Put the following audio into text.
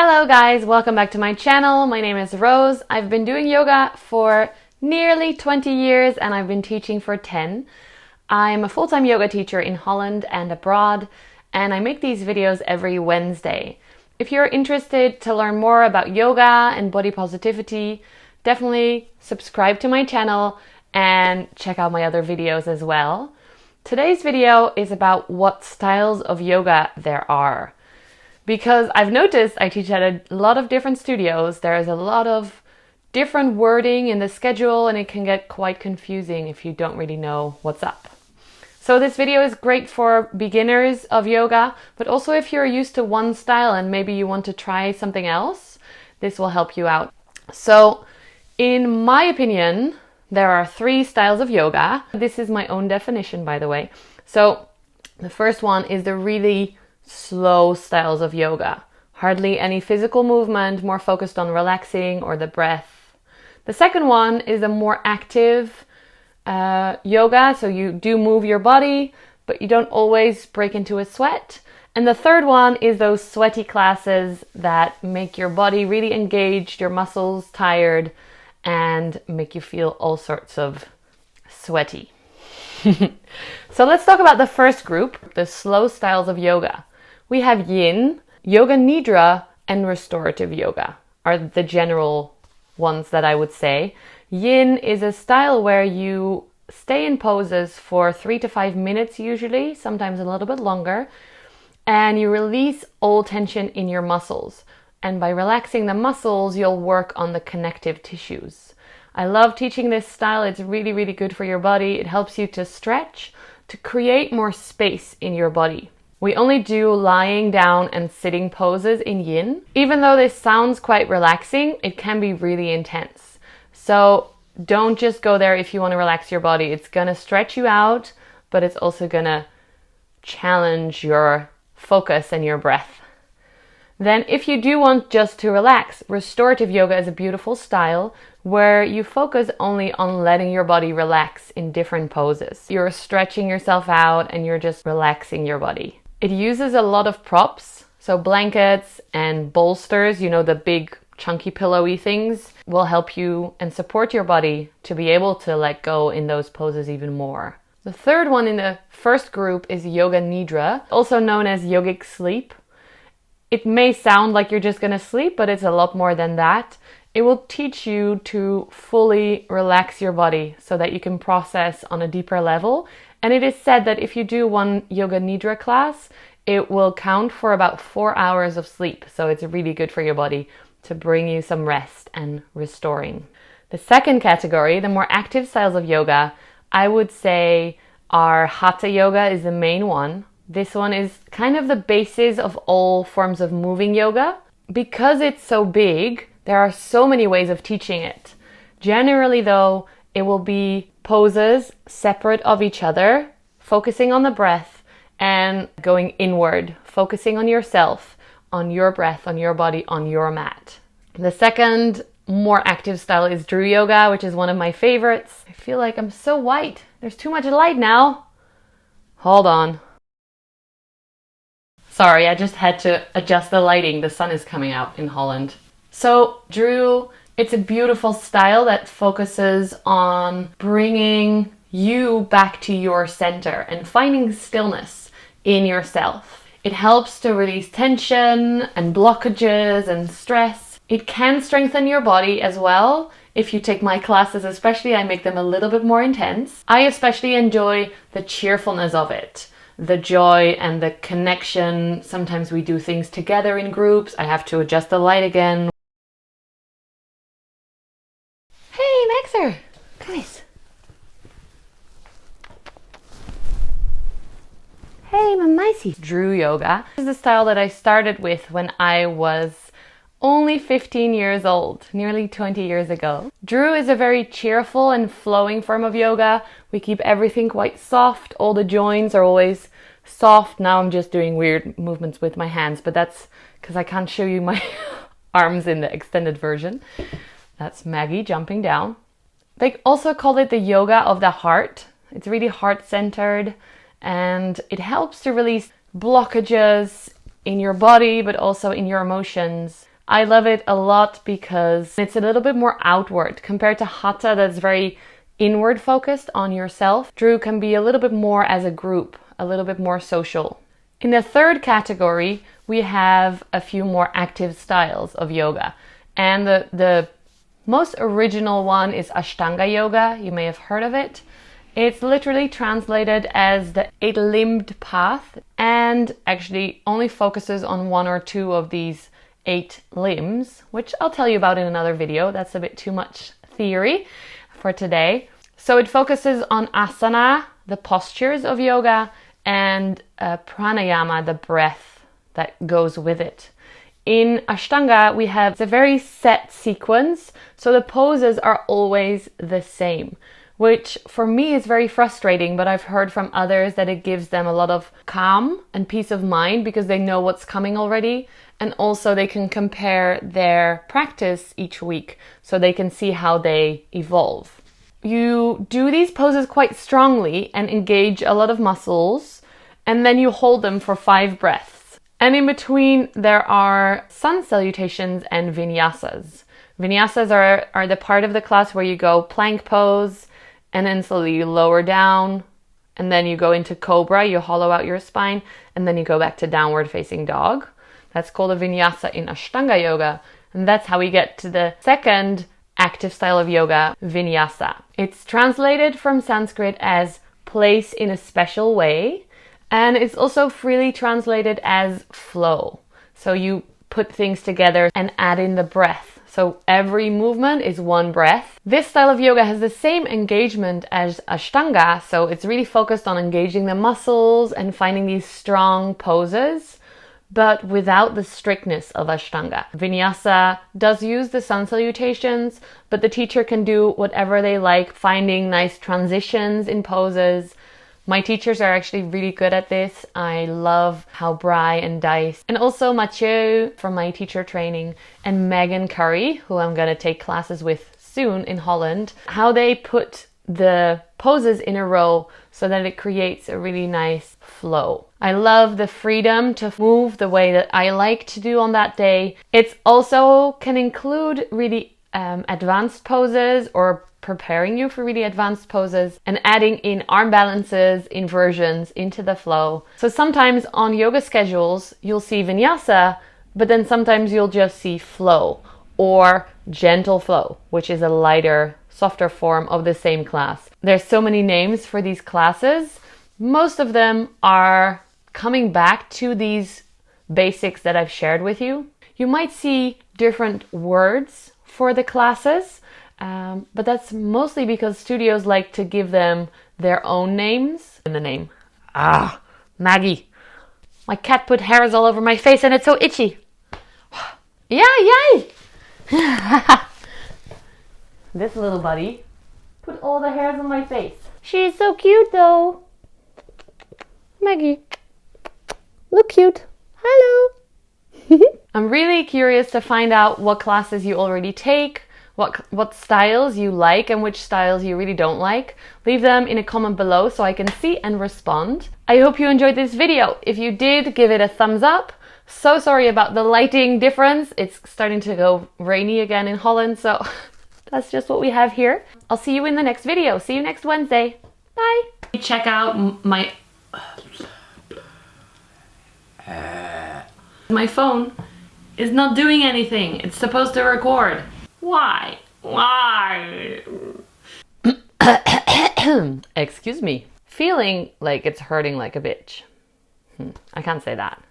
Hello guys, welcome back to my channel. My name is Rose. I've been doing yoga for nearly 20 years and I've been teaching for 10. I'm a full-time yoga teacher in Holland and abroad, and I make these videos every Wednesday. If you're interested to learn more about yoga and body positivity, definitely subscribe to my channel and check out my other videos as well. Today's video is about what styles of yoga there are. Because I've noticed I teach at a lot of different studios, there is a lot of different wording in the schedule and it can get quite confusing if you don't really know what's up. So this video is great for beginners of yoga, but also if you're used to one style and maybe you want to try something else, this will help you out. So in my opinion, there are 3 styles of yoga. This is my own definition, by the way. So the first one is the really slow styles of yoga. Hardly any physical movement, more focused on relaxing or the breath. The second one is a more active yoga, so you do move your body, but you don't always break into a sweat. And the third one is those sweaty classes that make your body really engaged, your muscles tired, and make you feel all sorts of sweaty. So let's talk about the first group, the slow styles of yoga. We have Yin, Yoga Nidra, and Restorative Yoga are the general ones that I would say. Yin is a style where you stay in poses for 3 to 5 minutes usually, sometimes a little bit longer, and you release all tension in your muscles. And by relaxing the muscles, you'll work on the connective tissues. I love teaching this style. It's really, really good for your body. It helps you to stretch, to create more space in your body. We only do lying down and sitting poses in Yin. Even though this sounds quite relaxing, it can be really intense. So don't just go there if you want to relax your body. It's gonna stretch you out, but it's also gonna challenge your focus and your breath. Then if you do want just to relax, restorative yoga is a beautiful style where you focus only on letting your body relax in different poses. You're stretching yourself out and you're just relaxing your body. It uses a lot of props, so blankets and bolsters, you know, the big chunky pillowy things, will help you and support your body to be able to let go in those poses even more. The third one in the first group is Yoga Nidra, also known as yogic sleep. It may sound like you're just gonna sleep, but it's a lot more than that. It will teach you to fully relax your body so that you can process on a deeper level. And it is said that if you do one Yoga Nidra class, it will count for about 4 hours of sleep. So it's really good for your body to bring you some rest and restoring. The second category, the more active styles of yoga, I would say are Hatha yoga is the main one. This one is kind of the basis of all forms of moving yoga. Because it's so big, there are so many ways of teaching it. Generally though, it will be poses separate of each other, focusing on the breath and going inward, focusing on yourself, on your breath, on your body, on your mat. The second more active style is Drew Yoga, which is one of my favorites. I feel like I'm so white. There's too much light now. Hold on. Sorry, I just had to adjust the lighting. The sun is coming out in Holland. So Drew, it's a beautiful style that focuses on bringing you back to your center and finding stillness in yourself. It helps to release tension and blockages and stress. It can strengthen your body as well. If you take my classes especially, I make them a little bit more intense. I especially enjoy the cheerfulness of it, the joy and the connection. Sometimes we do things together in groups. I have to adjust the light again. Hey, Maxer, come here. Hey, my micey. Drew Yoga is the style that I started with when I was only 15 years old, nearly 20 years ago. Drew is a very cheerful and flowing form of yoga. We keep everything quite soft. All the joints are always soft. Now I'm just doing weird movements with my hands, but that's because I can't show you my arms in the extended version. That's Maggie jumping down. They also call it the yoga of the heart. It's really heart-centered and it helps to release blockages in your body, but also in your emotions. I love it a lot because it's a little bit more outward compared to Hatha that's very inward focused on yourself. Drew can be a little bit more as a group, a little bit more social. In the third category, we have a few more active styles of yoga. And the most original one is Ashtanga yoga. You may have heard of it. It's literally translated as the 8-limbed path and actually only focuses on 1 or 2 of these 8 limbs, which I'll tell you about in another video. That's a bit too much theory for today. So it focuses on asana, the postures of yoga, and pranayama, the breath that goes with it. In Ashtanga, we have a very set sequence, so the poses are always the same, which for me is very frustrating, but I've heard from others that it gives them a lot of calm and peace of mind because they know what's coming already. And also they can compare their practice each week so they can see how they evolve. You do these poses quite strongly and engage a lot of muscles, and then you hold them for 5 breaths. And in between there are sun salutations and vinyasas. Vinyasas are the part of the class where you go plank pose, and then slowly you lower down, and then you go into cobra, you hollow out your spine, and then you go back to downward facing dog. That's called a vinyasa in Ashtanga yoga. And that's how we get to the second active style of yoga, vinyasa. It's translated from Sanskrit as place in a special way. And it's also freely translated as flow. So you put things together and add in the breath. So every movement is 1 breath. This style of yoga has the same engagement as Ashtanga. So it's really focused on engaging the muscles and finding these strong poses, but without the strictness of Ashtanga. Vinyasa does use the sun salutations, but the teacher can do whatever they like, finding nice transitions in poses. My teachers are actually really good at this. I love how Bry and Dice, and also Mathieu from my teacher training, and Megan Curry, who I'm going to take classes with soon in Holland, how they put the poses in a row so that it creates a really nice flow. I love the freedom to move the way that I like to do on that day. It also can include really advanced poses or preparing you for really advanced poses and adding in arm balances, inversions into the flow. So sometimes on yoga schedules, you'll see vinyasa, but then sometimes you'll just see flow or gentle flow, which is a lighter, softer form of the same class. There's so many names for these classes. Most of them are coming back to these basics that I've shared with you. You might see different words for the classes, but that's mostly because studios like to give them their own names in the name. Maggie. My cat put hairs all over my face and it's so itchy. Yeah, yay! This little buddy put all the hairs on my face. She's so cute though. Maggie, look cute. Hello. I'm really curious to find out what classes you already take, what styles you like and which styles you really don't like. Leave them in a comment below so I can see and respond. I hope you enjoyed this video. If you did, give it a thumbs up. So sorry about the lighting difference. It's starting to go rainy again in Holland, so that's just what we have here. I'll see you in the next video. See you next Wednesday. Bye. Check out my phone is not doing anything. It's supposed to record. Why? Why? Excuse me. Feeling like it's hurting like a bitch. I can't say that.